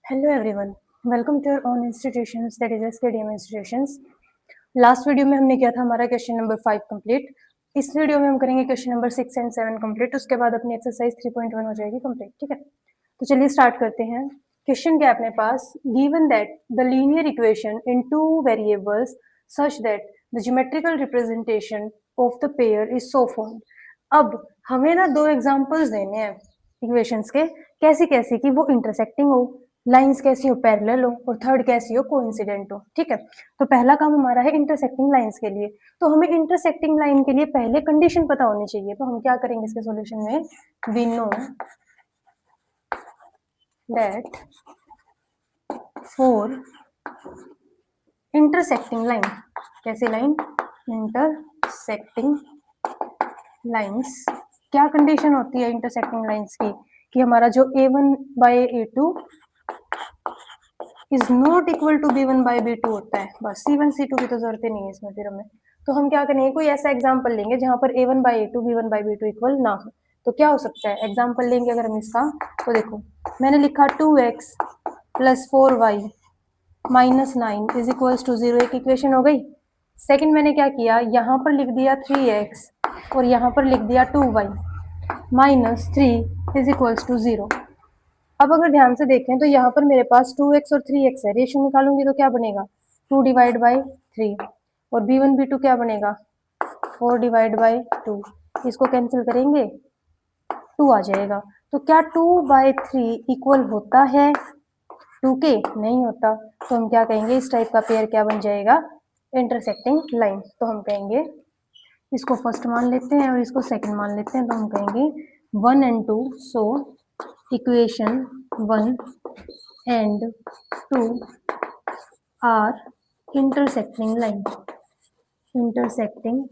Hello everyone, welcome to your own institutions, that is SKDM institutions. Last video में हमने किया था हमारा क्वेश्चन नंबर 5 कंप्लीट. इस वीडियो में हम करेंगे क्वेश्चन नंबर 6 एंड 7 कंप्लीट. उसके बाद अपनी एक्सरसाइज 3.1 हो जाएगी कंप्लीट. ठीक है, तो चलिए स्टार्ट करते हैं. क्वेश्चन क्या है अपने पास, given that the linear equation in two variables such that the geometrical representation of the pair is so formed. अब हमें ना दो एग्जांपल्स देने हैं इक्वेशंस के, कैसी कैसी की वो इंटरसेक्टिंग हो, लाइंस कैसी हो पैरेलल हो, और थर्ड कैसी हो कोइंसिडेंट हो. ठीक है, तो पहला काम हमारा है इंटरसेक्टिंग लाइंस के लिए. तो हमें इंटरसेक्टिंग लाइन के लिए पहले कंडीशन पता होनी चाहिए. तो हम क्या करेंगे इसके सॉल्यूशन में, we know that for intersecting line, कैसी लाइन, इंटरसेक्टिंग लाइंस, क्या कंडीशन होती है इंटरसेक्टिंग लाइंस की, कि हमारा जो a1 by a2 is not equal to b1 by b2 होता है. बस c1 c2 की तो जरूरत ही नहीं है इसमें फिर हमें. तो हम क्या करेंगे, कोई ऐसा एग्जांपल लेंगे जहां पर a1 by a2 b1 by b2 equal ना हो. तो क्या हो सकता है एग्जांपल लेंगे अगर हम इसका, तो देखो मैंने लिखा 2x plus 4y minus 9 is equals to 0. एक इक्वेशन हो गई. सेकंड मैंने क्या किया, यहाँ पर लिख दिया 3x और यहाँ पर लिख दिया 2y minus 3 is equals to 0. अब अगर ध्यान से देखें तो यहाँ पर मेरे पास 2x और 3x है. रेशियो निकालूंगी तो क्या बनेगा, 2 डिवाइड बाई 3, और b1 b2 क्या बनेगा, 4 डिवाइड बाई 2. इसको कैंसिल करेंगे 2 आ जाएगा. तो क्या 2/3 इक्वल होता है 2 के, नहीं होता. तो हम क्या कहेंगे, इस टाइप का पेयर क्या बन जाएगा, इंटरसेक्टिंग लाइन. तो हम कहेंगे, इसको फर्स्ट मान लेते हैं और इसको सेकंड मान लेते हैं. तो हम कहेंगे 1 and 2, so equation 1 and 2 are intersecting line, intersecting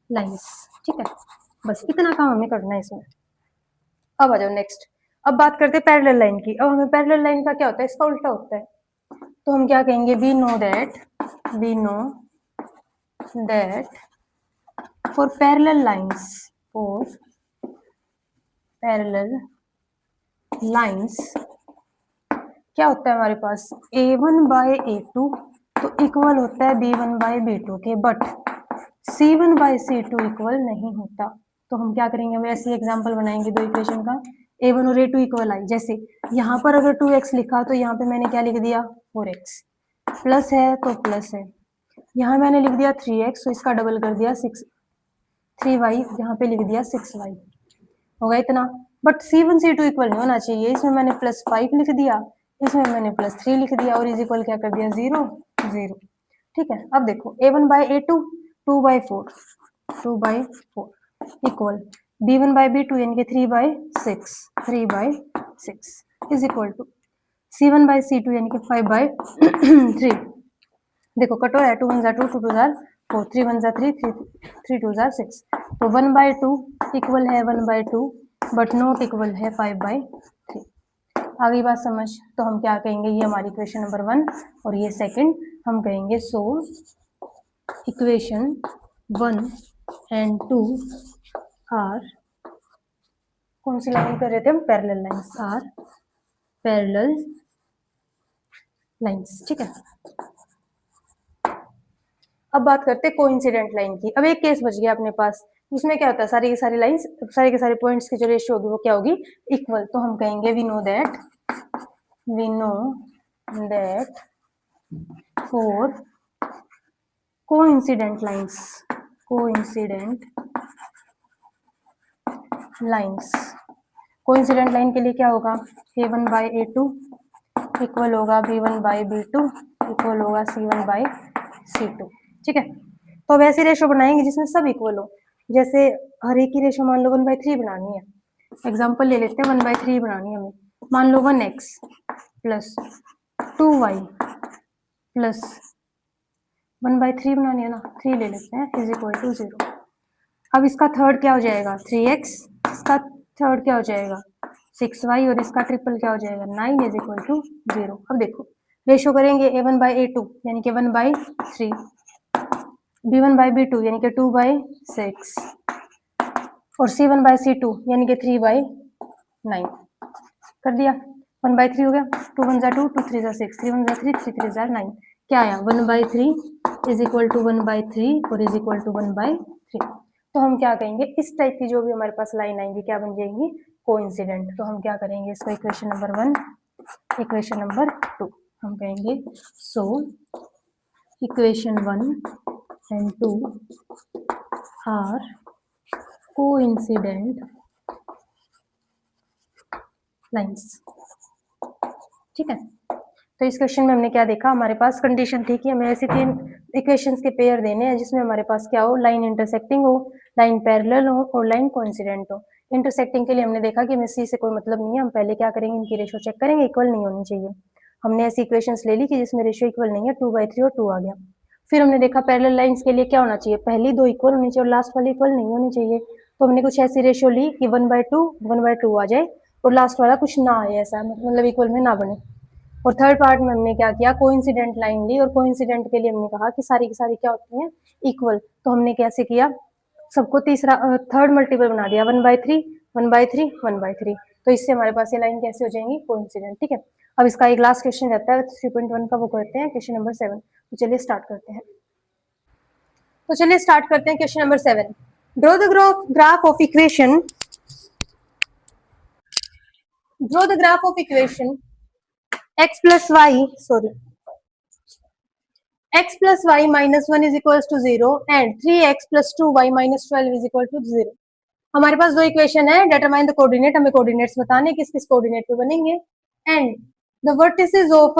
lines. ठीक है, बस इतना काम हमें करना है इसमें. अब आ जाओ नेक्स्ट. अब बात करते हैं पैरेलल लाइन की. अब हमें पैरेलल लाइन का क्या होता है, इसका उल्टा होता है. तो हम क्या कहेंगे, we know that for parallel lines, for parallel lines क्या होता है हमारे पास, a1 बाय a2 तो इक्वल होता है b1 बाय b2 के, but c1 bye c2 equal नहीं होता. तो हम क्या करेंगे, हम ऐसी एग्जांपल बनाएंगे दो इक्वेशन का, a1 और a2 इक्वल आई. जैसे यहाँ पर अगर 2x लिखा तो यहाँ पे मैंने क्या लिख दिया 4x, प्लस है तो प्लस है. यहाँ मैंने लिख दिया 3x तो इसका डबल कर दिया 3y, यहाँ पे लिख दिया 6y. होगा इतना. बट c1 c2 इक्वल नहीं होना चाहिए. इसमें मैंने +5 लिख दिया, इसमें मैंने +3 लिख दिया, और इज इक्वल क्या कर दिया 0 0. ठीक है, अब देखो a1 by a2 2/4 equal b1 by b2 यानी कि 3/6 is equal to c1 bye c2 यानी कि 5/3. देखो कटो है, 2 1 जा 2 2 2 जा 4 3 1 जा 3 3 2 जा 6. तो 1/2 इक्वल है 1/2 बट नॉट इक्वल है 5/3. आ गई बात समझ. तो हम क्या कहेंगे, ये हमारी इक्वेशन नंबर 1 और ये सेकंड. हम कहेंगे सो इक्वेशन 1 and 2 आर, कौन सी लाइन कर रहे थे हम, parallel lines, are parallel lines. ठीक है, अब बात करते हैं कोइंसिडेंट लाइन की. अब एक केस बच गया अपने पास. इसमें क्या होता है, सारी की सारी लाइंस, सारे के सारे पॉइंट्स की जो रेशियो होगी वो क्या होगी, इक्वल. तो हम कहेंगे we know that for coincident lines, coincident line के लिए क्या होगा, a1 बाय a2 इक्वल होगा b1 बाय b2 इक्वल होगा c1 बाय c2. ठीक है, तो अब ऐसी रेशो बनाएंगे जिसमें सब इक्वल हो. जैसे हर एक की रेशो मान लो 1/3 बनानी है. एग्जांपल ले लेते हैं, 1/3 बनानी है हमें. मान लो 1x प्लस 2y प्लस 1/3 बनानी है ना, 3 ले लेते हैं इज इक्वल टू 0. अब इसका थर्ड क्या हो जाएगा 3x, इसका थर्ड क्या हो जाएगा 6y, और इसका ट्रिपल क्या हो जाएगा 9 इज इक्वल टू 0. अब देखो रेशो करेंगे a1 बाय a2 यानी कि 1/3, b1 बाय b2 यानी कि 2/6, और c1 बाय c2 यानी कि 3/9 कर दिया. 1/3 हो गया, 2 1 जा 2, 2 3 जा 6, 3 1 जा 3, 3 3 जा 9, क्या आया 1/3 इज इक्वल टू 1/3 और इज इक्वल टू 1/3। तो हम क्या कहेंगे, इस टाइप की जो भी हमारे पास लाइन आएंगी क्या बन जाएंगी, कोइंसिडेंट। तो हम क्या करेंगे इसका इक्वेशन नंबर 1, इक्वेशन नंबर 2 हम कहेंगे so equation 1 and 2 are coincident lines. ठीक है, तो इस क्वेश्चन में हमने क्या देखा, हमारे पास कंडीशन थी कि हमें ऐसे 3 इक्वेशंस के पेयर देने हैं जिसमें हमारे पास क्या हो, लाइन इंटरसेक्टिंग हो, लाइन पैरेलल हो और लाइन कोइंसिडेंट हो। इंटरसेक्टिंग के लिए हमने देखा कि हमें सी से कोई मतलब नहीं है, हम पहले क्या करेंगे, इनकी रेशियो चेक करेंगे, इक्वल नहीं होनी चाहिए। हमने ऐसी इक्वेशंस ले ली कि जिसमें रेशियो इक्वल नहीं है, 2/3 और 2 आ गया। फिर हमने देखा पैरेलल लाइंस के लिए क्या होना चाहिए, पहली 2 इक्वल होनी चाहिए और लास्ट वाली इक्वल नहीं होनी चाहिए। तो हमने कुछ ऐसी रेशियो ली कि 1/2 1/2 आ जाए और लास्ट वाला कुछ ना आए, ऐसा मतलब इक्वल में ना बने। और थर्ड पार्ट में हमने क्या किया, कोइंसिडेंट लाइन ली और कोइंसिडेंट के लिए हमने कहा कि सारी की सारी क्या होती हैं, इक्वल। तो हमने कैसे किया, सबको तीसरा थर्ड मल्टीपल बना दिया, 1/3 1/3 1/3। तो इससे हमारे पास ये लाइन कैसे हो जाएंगी, कोइंसिडेंट। ठीक है, अब इसका एक लास्ट क्वेश्चन रहता है 3.1 का, वो करते हैं क्वेश्चन नंबर 7। तो चलिए स्टार्ट करते हैं। तो चलिए स्टार्ट करते हैं question number 7। Draw the graph of equation, draw the graph of equation x plus y, sorry, x plus y minus 1 is equals to 0 and 3x plus 2y minus 12 is equal to 0। हमारे पास दो equation है, determine the coordinate, हमें coordinates बताने किस किस coordinate पे बनेंगे, and the vertices of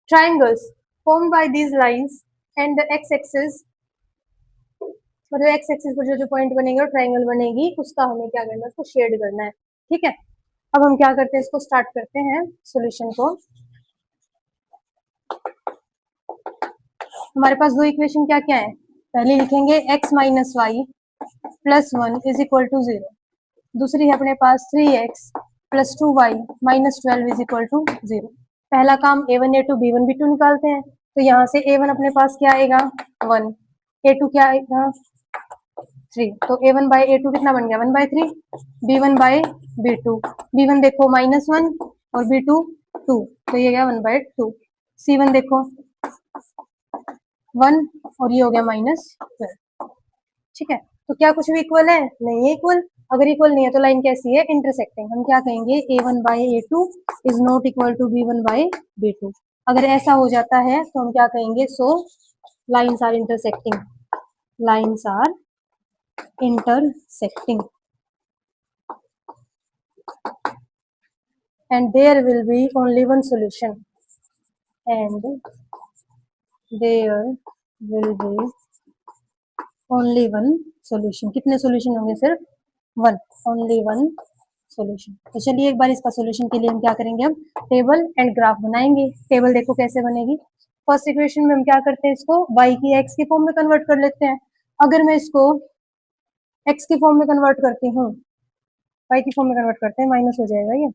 triangles formed by these lines and the x axis, मतलब एक्स एक्सिस पर जो जो पॉइंट बनेंगे और ट्रायंगल बनेगी उसका हमें क्या करना है, उसको शेड करना है। ठीक है, अब हम क्या करते हैं, इसको स्टार्ट करते हैं सॉल्यूशन को। हमारे पास दो इक्वेशन क्या क्या है, पहले लिखेंगे x minus y plus 1 is equal to 0, दूसरी है अपने पास 3x plus 2y minus 12 is equal to 0। पहला काम a1 a2 b1 b2 निकालते हैं, तो यहाँ से a1 अपने पास क्या आएगा 1, a2 क्या आएगा 3, तो a1 बाई a2 कितना बन गया 1/3, b1 बाई b2, b1 देखो -1 और b2 2, तो ये गया 1/2, c1 देखो 1 और ये हो गया -12। ठीक है, तो क्या कुछ भी इक्वल है, नहीं है इक्वल। अगर इक्वल नहीं है तो लाइन कैसी है, इंटरसेक्टिंग। हम क्या कहेंगे, a1 by a2 is not equal to b1 by b2। अगर ऐसा हो जाता है तो हम क्या कहेंगे, so lines are intersecting, lines are intersecting and there will be only one solution, and there will be only one solution। कितने सॉल्यूशन होंगे, सिर्फ 1, only one solution। तो चलिए एक बार इसका सॉल्यूशन के लिए हम क्या करेंगे, हम टेबल एंड ग्राफ बनाएंगे। टेबल देखो कैसे बनेगी, फर्स्ट इक्वेशन में हम क्या करते हैं, इसको y की x की फॉर्म में कन्वर्ट कर लेते हैं। अगर मैं इसको x की फॉर्म में कन्वर्ट करती हूँ, y की फॉर्म में कन्वर्ट करते हैं, माइनस हो जाएगा ये,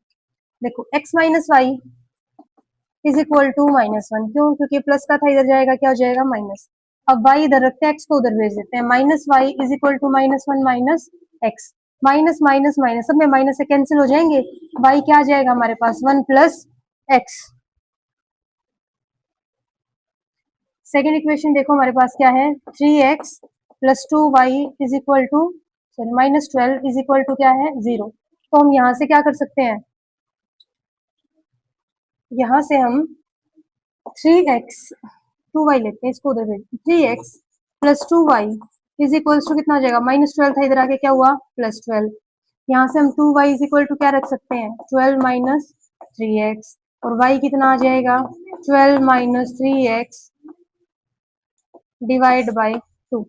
देखो x minus y is equal to -1, क्यों, क्योंकि प्लस का था, इधर जाएगा क्या हो जाएगा माइनस। अब y इधर रखते हैं, x को उधर भेज देते हैं, -y is equal to -1 minus x, minus minus minus सब में माइनस से कैंसिल हो जाएंगे, y क्या आ जाएगा हमारे पास 1 प्लस x। सेकेंड इक्वेशन देखो हमारे पास क्या है, 3x plus 2y is equal to sorry -12 is equal to क्या है 0। तो हम यहाँ से क्या कर सकते हैं, यहाँ से हम 3x 2y लेते हैं, इसको उधर भेज, 3x plus 2y is equal to कितना हो जाएगा, -12 था, इधर आके क्या हुआ +12। यहाँ से हम 2y इज इक्वल टू क्या रख सकते हैं, 12 माइनस 3x, और y कितना आ जाएगा 12 माइनस 3x डिवाइड बाई 2।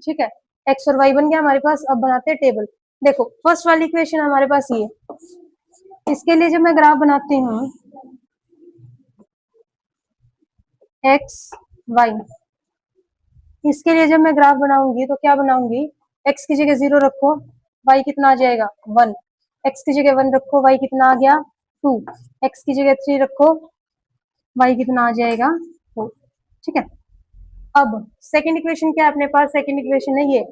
ठीक है, x और y बन गया हमारे पास। अब बनाते हैं टेबल। देखो फर्स्ट वाली इक्वेशन हमारे पास ये, इसके लिए जब मैं ग्राफ बनाती हूँ x y, इसके लिए जब मैं ग्राफ बनाऊंगी तो क्या बनाऊंगी, x की जगह 0 रखो, y कितना आ जाएगा 1, x की जगह 1 रखो, y कितना आ गया 2, x की जगह 3 रखो, y कितना आ जाएगा 4। ठीक है, अब सेकंड इक्वेशन क्या है अपने पास, सेकंड इक्वेशन है ये,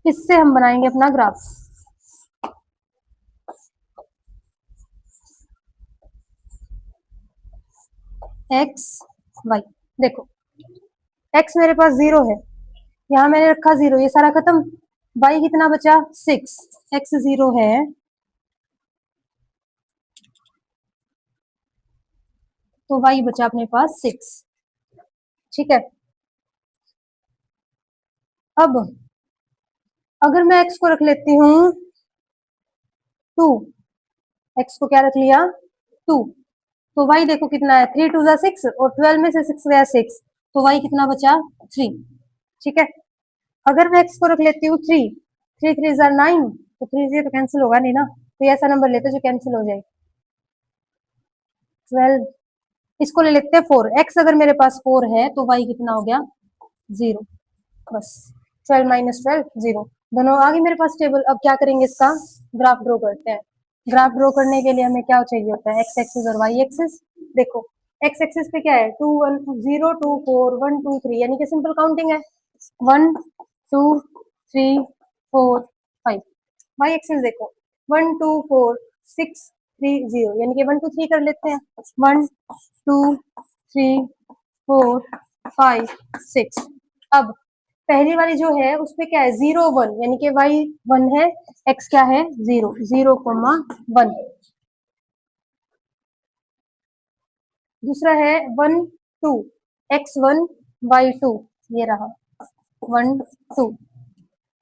इससे हम बनाएंगे अपना ग्राफ। X y. देखो एक्स मेरे पास 0 है, यहाँ मैंने रखा 0, ये सारा खत्म। वाई कितना बचा 6, एक्स 0 है तो वाई बचा अपने पास 6। ठीक है, अब अगर मैं एक्स को रख लेती हूँ 2, एक्स को क्या रख लिया 2, तो वाई देखो कितना है 3 2 6 और 12 में से 6 गया 6, तो वाई कितना बचा 3। ठीक है, अगर मैं एक्स को रख लेती हूँ 3, 3 3 9, तो 3 से तो कैंसिल होगा नहीं ना, तो ये ऐसा नंबर लेते जो कैंसिल हो जाए। 12, इसको ले लेते हैं 4, एक्स अगर मेरे पास 4 है तो वाई कितना हो गया 0। बस 12 माइनस 12 0, दोनों आ गई मेरे पास टेबल। अब क्या करेंगे, इसका ग्राफ ड्रॉ करते हैं। ग्राफ ड्रॉ करने के लिए हमें क्या चाहिए होता है, एक्स एक्सिस और वाई एक्सिस। देखो एक्स एक्सिस पे क्या है 2 1 0 2 4 1 2 3, यानी कि सिंपल काउंटिंग है 1 2 3 4 5। वाई एक्सिस देखो 1 2 4 6 3 0, यानी कि 1 2 3 कर लेते हैं 1 2 3 4 5 6। अब पहली वाली जो है उसपे क्या है 0 1, यानी कि y 1 है, x क्या है 0 0 1। दूसरा है 1 2, x 1 y 2, ये रहा 1 2।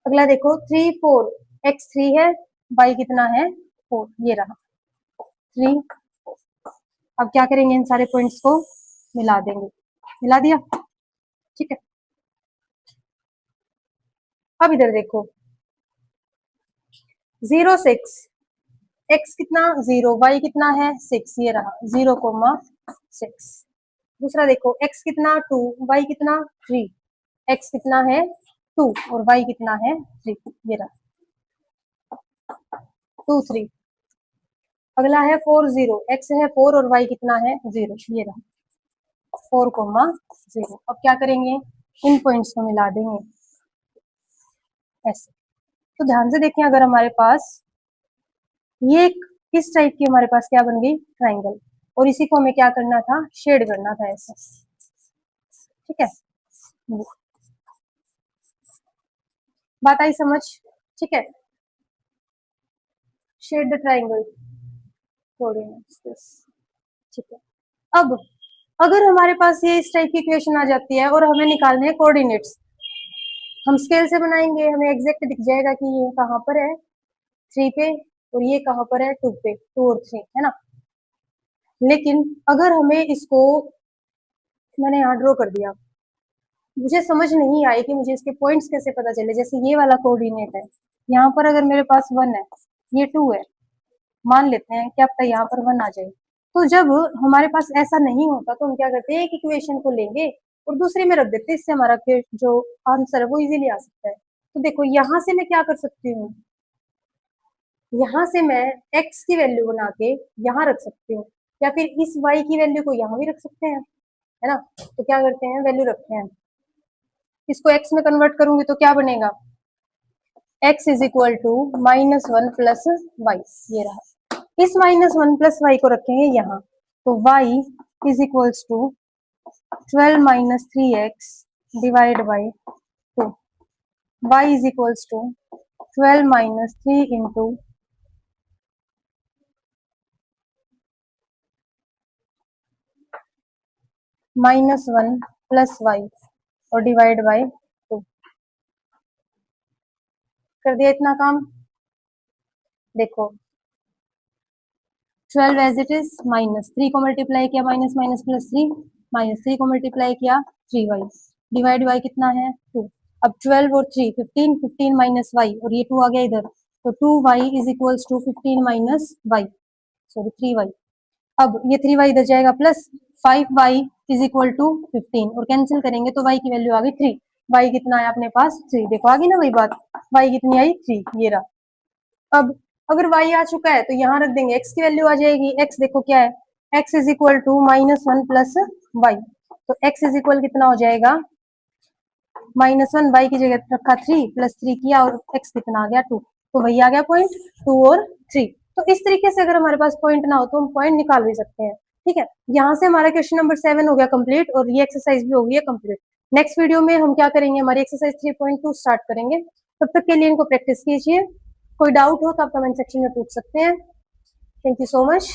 अगला देखो 3 4, x 3 है, y कितना है 4, ये रहा 3। अब क्या करेंगे, इन सारे पॉइंट्स को मिला देंगे, मिला दिया। ठीक है, अब इधर देखो 0 6, x कितना 0, y कितना है 6, ये रहा 0 6। दूसरा देखो x कितना 2, y कितना 3, x कितना है 2 और y कितना है 3, ये रहा 2 3। अगला है 4 0, x है 4 और y कितना है 0, ये रहा 4 0। अब क्या करेंगे, इन पॉइंट्स को मिला देंगे ऐसे। तो ध्यान से देखें, अगर हमारे पास ये किस टाइप की हमारे पास क्या बन गई ट्राइंगल, और इसी को हमें क्या करना था शेड करना था ऐसे। ठीक है, बात आई समझ। ठीक है, शेड द ट्राइंगल कोऑर्डिनेट्स। ठीक है, अब अगर हमारे पास ये इस टाइप की इक्वेशन आ जाती है और हमें निकालने हैं कोऑर्डिनेट्स, हम स्केल से बनाएंगे, हमें एग्जैक्ट दिख जाएगा कि ये कहाँ पर है 3 पे और ये कहाँ पर है 2 पे, 2 और 3 है ना। लेकिन अगर हमें इसको मैंने यहाँ ड्रॉ कर दिया, मुझे समझ नहीं आई कि मुझे इसके पॉइंट्स कैसे पता चले। जैसे ये वाला कोऑर्डिनेट है, यहाँ पर अगर मेरे पास 1 है, ये 2 है, मान लेते हैं क्या पता यहाँ पर 1 आ जाए। तो जब हमारे पास ऐसा नहीं होता तो हम क्या करते हैं, एक इक्वेशन को लेंगे और दूसरे में रख देते हैं, इससे हमारा जो आंसर है वो इजीली आ सकता है। तो देखो यहाँ से मैं क्या कर सकती हूँ, यहाँ से मैं x की वैल्यू बना के यहाँ रख सकती हूँ, या फिर इस y की वैल्यू को यहाँ भी रख सकते हैं, है ना। तो क्या करते हैं, वैल्यू रखते हैं, इसको x में कन्वर्ट करूंगी तो क्या बनेगा, x is equal to -1 plus y, ये रहा। इस -1 प्लस वाई को रखेंगे यहाँ, तो y is equals to 12 minus 3x divide by 2, y is equals to 12 minus 3 into -1 plus y और डिवाइड बाई 2। कर दिया इतना काम। देखो 12 एज इट इज, -3 को मल्टीप्लाई किया माइनस माइनस प्लस 3, -3 को मल्टीप्लाई किया 3y, डिवाइड y कितना है 2। अब 12 और 3 15, 15 माइनस y और ये 2 आ गया इधर, तो 2y is equals to 15 minus y, sorry 3y। अब ये 3y इधर जाएगा plus 5y is equal to 15 और कैंसिल करेंगे तो y की वैल्यू आ गई 3। y कितना है अपने पास 3, देखो आ गई ना वही बात, y कितनी आई 3, ये रहा। अब अगर y आ चुका है तो यहाँ रख देंगे, x की वैल्यू आ जाएगी, x देखो क्या है, x is equal to -1 plus y, तो x इज इक्वल कितना हो जाएगा -1, y की जगह रखा 3 प्लस 3 किया और x कितना आ गया 2, तो वही आ गया पॉइंट 2 और 3। तो इस तरीके से अगर हमारे पास पॉइंट ना हो तो हम पॉइंट निकाल भी सकते हैं। ठीक है, यहाँ से हमारा क्वेश्चन नंबर 7 हो गया कंप्लीट और ये एक्सरसाइज भी हो गई है कंप्लीट। नेक्स्ट वीडियो में हम क्या करेंगे, हमारी एक्सरसाइज 3.2 स्टार्ट करेंगे। तब तक के लिए इनको प्रैक्टिस कीजिए। कोई डाउट हो तो आप कमेंट सेक्शन में पूछ सकते हैं। Thank you so much.